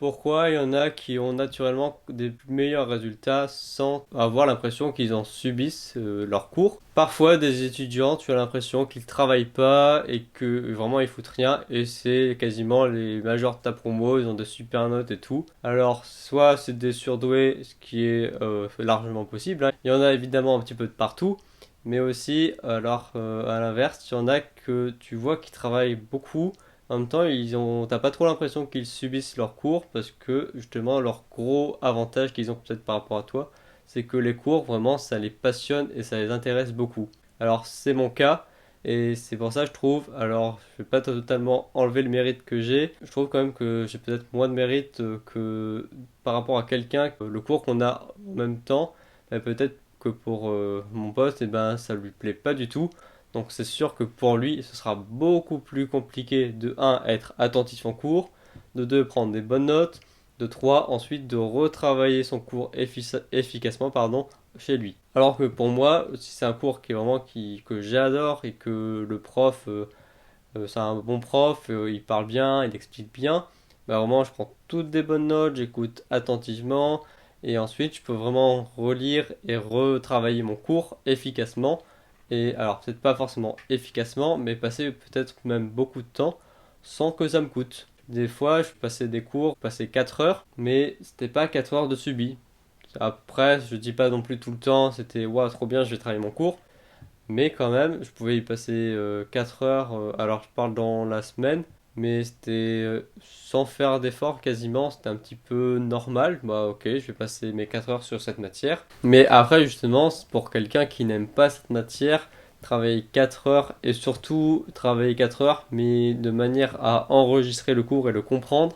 pourquoi il y en a qui ont naturellement des meilleurs résultats sans avoir l'impression qu'ils en subissent leurs cours. Parfois, des étudiants, tu as l'impression qu'ils travaillent pas et que vraiment ils foutent rien et c'est quasiment les majors de ta promo, ils ont de super notes et tout. Alors, soit c'est des surdoués, ce qui est largement possible, hein. Il y en a évidemment un petit peu de partout. Mais aussi, alors à l'inverse, il y en a que tu vois qui travaillent beaucoup. En même temps, t'as pas trop l'impression qu'ils subissent leurs cours parce que justement leur gros avantage qu'ils ont peut-être par rapport à toi, c'est que les cours vraiment ça les passionne et ça les intéresse beaucoup. Alors c'est mon cas et c'est pour ça je trouve, alors je vais pas totalement enlever le mérite que j'ai, je trouve quand même que j'ai peut-être moins de mérite que par rapport à quelqu'un, que le cours qu'on a en même temps, peut-être que pour mon poste, et ben ça lui plaît pas du tout. Donc c'est sûr que pour lui, ce sera beaucoup plus compliqué de un être attentif en cours, de 2 prendre des bonnes notes, de 3 ensuite de retravailler son cours efficacement chez lui. Alors que pour moi, si c'est un cours qui est vraiment que j'adore et que le prof c'est un bon prof, il parle bien, il explique bien, bah vraiment je prends toutes des bonnes notes, j'écoute attentivement et ensuite je peux vraiment relire et retravailler mon cours efficacement. Et alors peut-être pas forcément efficacement, mais passer peut-être même beaucoup de temps sans que ça me coûte. Des fois je passais des cours, je passais 4 heures, mais c'était pas 4 heures de subi. Après, je dis pas non plus tout le temps, c'était waouh, trop bien, je vais travailler mon cours. Mais quand même, je pouvais y passer 4 heures, alors je parle dans la semaine, mais c'était sans faire d'effort quasiment, c'était un petit peu normal. Bah ok, je vais passer mes 4 heures sur cette matière. Mais après justement, c'est pour quelqu'un qui n'aime pas cette matière, travailler 4 heures et surtout travailler 4 heures, mais de manière à enregistrer le cours et le comprendre,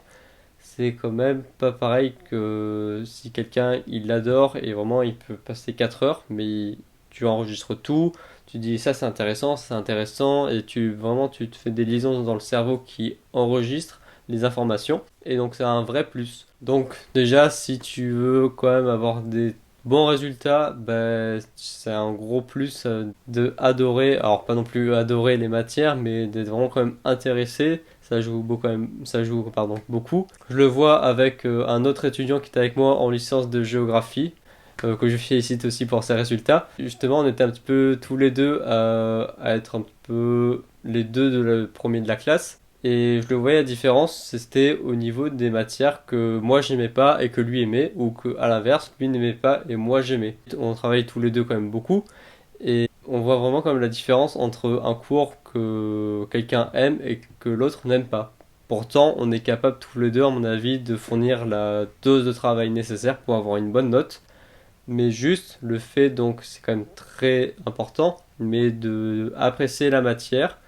c'est quand même pas pareil que si quelqu'un il l'adore et vraiment il peut passer 4 heures, mais tu enregistres tout, tu dis ça c'est intéressant, et tu te fais des liaisons dans le cerveau qui enregistrent les informations, et donc c'est un vrai plus. Donc déjà si tu veux quand même avoir des bons résultats, ben, c'est un gros plus de adorer, alors pas non plus adorer les matières, mais d'être vraiment quand même intéressé. Ça joue beaucoup, quand même, ça joue pardon, beaucoup. Je le vois avec un autre étudiant qui est avec moi en licence de géographie, que je félicite aussi pour ses résultats. Justement, on était un petit peu tous les deux à être un petit peu les deux de le premier de la classe. Et je le voyais la différence, c'était au niveau des matières que moi j'aimais pas et que lui aimait, ou que à l'inverse, lui n'aimait pas et moi j'aimais. On travaille tous les deux quand même beaucoup, et on voit vraiment comme la différence entre un cours que quelqu'un aime et que l'autre n'aime pas. Pourtant, on est capable tous les deux, à mon avis, de fournir la dose de travail nécessaire pour avoir une bonne note. Mais juste le fait, donc c'est quand même très important, mais de apprécier la matière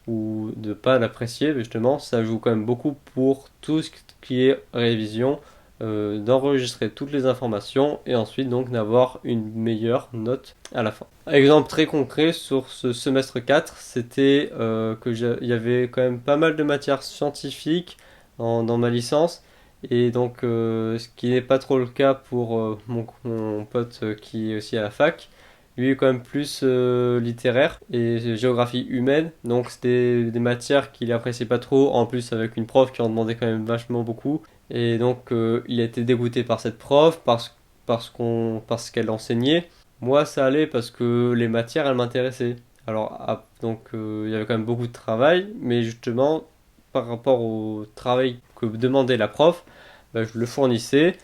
ou de pas l'apprécier, justement, ça joue quand même beaucoup pour tout ce qui est révision, d'enregistrer toutes les informations et ensuite donc d'avoir une meilleure note à la fin. Exemple très concret sur ce semestre 4, c'était il y avait quand même pas mal de matières scientifiques dans ma licence. Et donc, ce qui n'est pas trop le cas pour mon pote qui est aussi à la fac. Lui est quand même plus littéraire et géographie humaine, donc c'était des matières qu'il appréciait pas trop, en plus avec une prof qui en demandait quand même vachement beaucoup. Et donc il a été dégoûté par cette prof parce qu'elle enseignait. Moi ça allait parce que les matières elles m'intéressaient. Alors donc il y avait quand même beaucoup de travail, mais justement par rapport au travail que demandait la prof, bah, je le fournissais.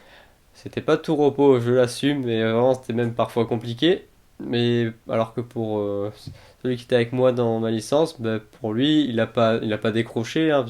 C'était pas tout repos, je l'assume, mais vraiment c'était même parfois compliqué. Mais alors que pour celui qui était avec moi dans ma licence, bah, pour lui, il a pas décroché, hein,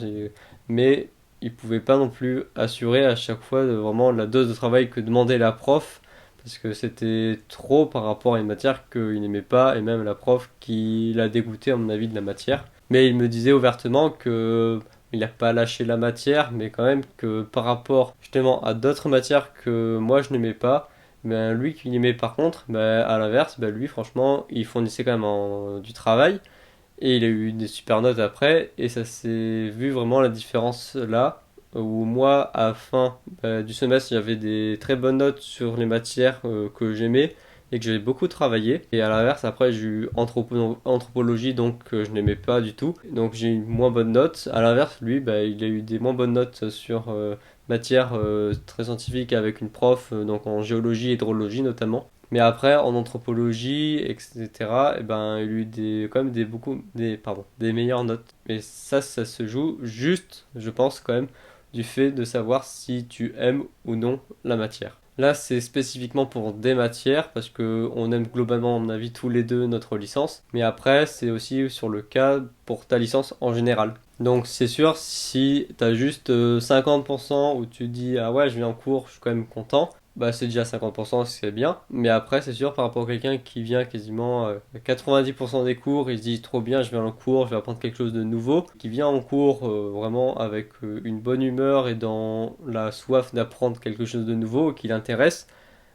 mais il pouvait pas non plus assurer à chaque fois vraiment la dose de travail que demandait la prof, parce que c'était trop par rapport à une matière qu'il n'aimait pas, et même la prof qui l'a dégoûté à mon avis de la matière. Mais il me disait ouvertement que il n'a pas lâché la matière, mais quand même que par rapport justement à d'autres matières que moi je n'aimais pas, ben lui qui aimait par contre, ben à l'inverse, ben lui franchement il fournissait quand même du travail et il a eu des super notes après, et ça s'est vu vraiment la différence là, où moi à la fin du semestre j'avais des très bonnes notes sur les matières que j'aimais et que j'avais beaucoup travaillé, et à l'inverse après j'ai eu anthropologie, donc je n'aimais pas du tout, donc j'ai eu une moins bonne note. À l'inverse lui, bah, il a eu des moins bonnes notes sur matière très scientifique avec une prof, donc en géologie et hydrologie notamment. Mais après, en anthropologie, etc., eh ben, il y a eu quand même des meilleures notes. Mais ça se joue juste, je pense quand même, du fait de savoir si tu aimes ou non la matière. Là, c'est spécifiquement pour des matières, parce que on aime globalement, à mon avis, tous les deux notre licence. Mais après, c'est aussi sur le cas pour ta licence en général. Donc c'est sûr, si tu as juste 50% où tu dis ah ouais je viens en cours, je suis quand même content, bah c'est déjà 50%, c'est bien. Mais après c'est sûr par rapport à quelqu'un qui vient quasiment 90% des cours, il se dit trop bien, je viens en cours, je vais apprendre quelque chose de nouveau, qui vient en cours vraiment avec une bonne humeur et dans la soif d'apprendre quelque chose de nouveau qui l'intéresse,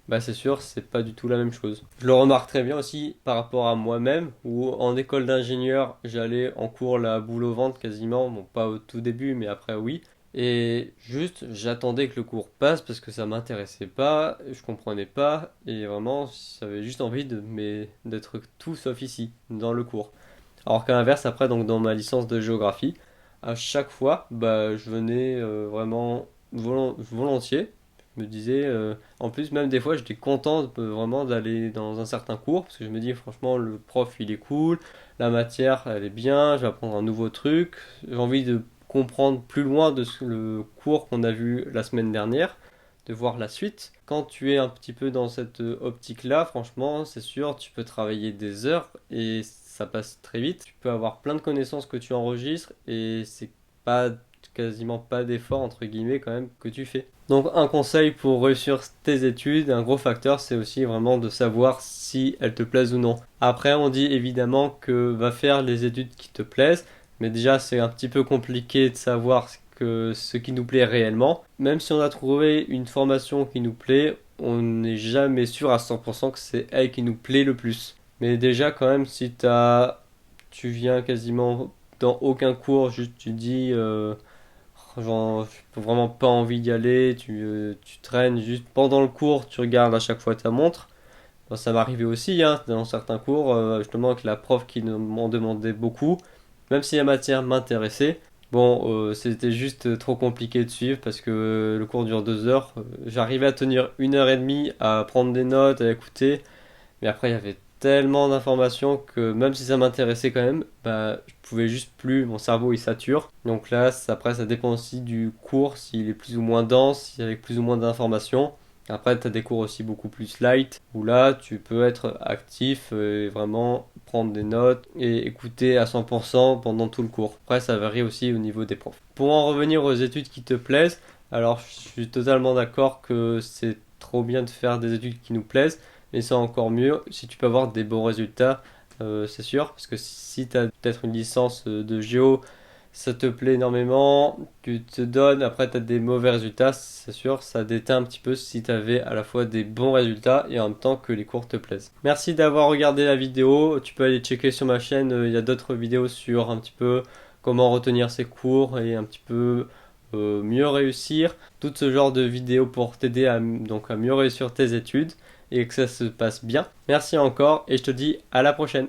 bah c'est sûr, c'est pas du tout la même chose. Je le remarque très bien aussi par rapport à moi-même, où en école d'ingénieur, j'allais en cours la boule au ventre quasiment, bon pas au tout début, mais après oui. Et juste, j'attendais que le cours passe parce que ça m'intéressait pas, je comprenais pas, et vraiment, j'avais juste envie d'être tout sauf ici, dans le cours. Alors qu'à l'inverse, après, donc dans ma licence de géographie, à chaque fois, bah, je venais vraiment volontiers. Je me disais, en plus, même des fois, j'étais content vraiment d'aller dans un certain cours, parce que je me dis, franchement, le prof, il est cool, la matière, elle est bien, je vais apprendre un nouveau truc, j'ai envie de comprendre plus loin le cours qu'on a vu la semaine dernière, de voir la suite. Quand tu es un petit peu dans cette optique-là, franchement, c'est sûr, tu peux travailler des heures et ça passe très vite. Tu peux avoir plein de connaissances que tu enregistres et c'est pas quasiment pas d'effort entre guillemets quand même que tu fais. Donc un conseil pour réussir tes études, un gros facteur, c'est aussi vraiment de savoir si elles te plaisent ou non. Après, on dit évidemment que va faire les études qui te plaisent, mais déjà c'est un petit peu compliqué de savoir ce qui nous plaît réellement. Même si on a trouvé une formation qui nous plaît, on n'est jamais sûr à 100% que c'est elle qui nous plaît le plus. Mais déjà quand même si tu viens quasiment dans aucun cours, juste tu dis genre j'ai vraiment pas envie d'y aller, tu traînes juste pendant le cours, tu regardes à chaque fois ta montre. Bon, ça m'arrivait aussi hein, dans certains cours, justement avec la prof qui m'en demandait beaucoup, même si la matière m'intéressait. Bon, c'était juste trop compliqué de suivre parce que le cours dure 2 heures. J'arrivais à tenir 1 heure et demie à prendre des notes, à écouter, mais après il y avait tellement d'informations que même si ça m'intéressait quand même, bah je pouvais juste plus, mon cerveau il sature. Donc là, après ça dépend aussi du cours, s'il est plus ou moins dense, s'il y a avec plus ou moins d'informations. Après, tu as des cours aussi beaucoup plus light, où là, tu peux être actif et vraiment prendre des notes et écouter à 100% pendant tout le cours. Après, ça varie aussi au niveau des profs. Pour en revenir aux études qui te plaisent, alors je suis totalement d'accord que c'est trop bien de faire des études qui nous plaisent, mais c'est encore mieux si tu peux avoir des bons résultats, c'est sûr, parce que si tu as peut-être une licence de géo, ça te plaît énormément, tu te donnes, après tu as des mauvais résultats, c'est sûr, ça déteint un petit peu si tu avais à la fois des bons résultats et en même temps que les cours te plaisent. Merci d'avoir regardé la vidéo, tu peux aller checker sur ma chaîne, il y a d'autres vidéos sur un petit peu comment retenir ses cours et un petit peu mieux réussir, tout ce genre de vidéos pour t'aider donc à mieux réussir tes études et que ça se passe bien. Merci encore et je te dis à la prochaine.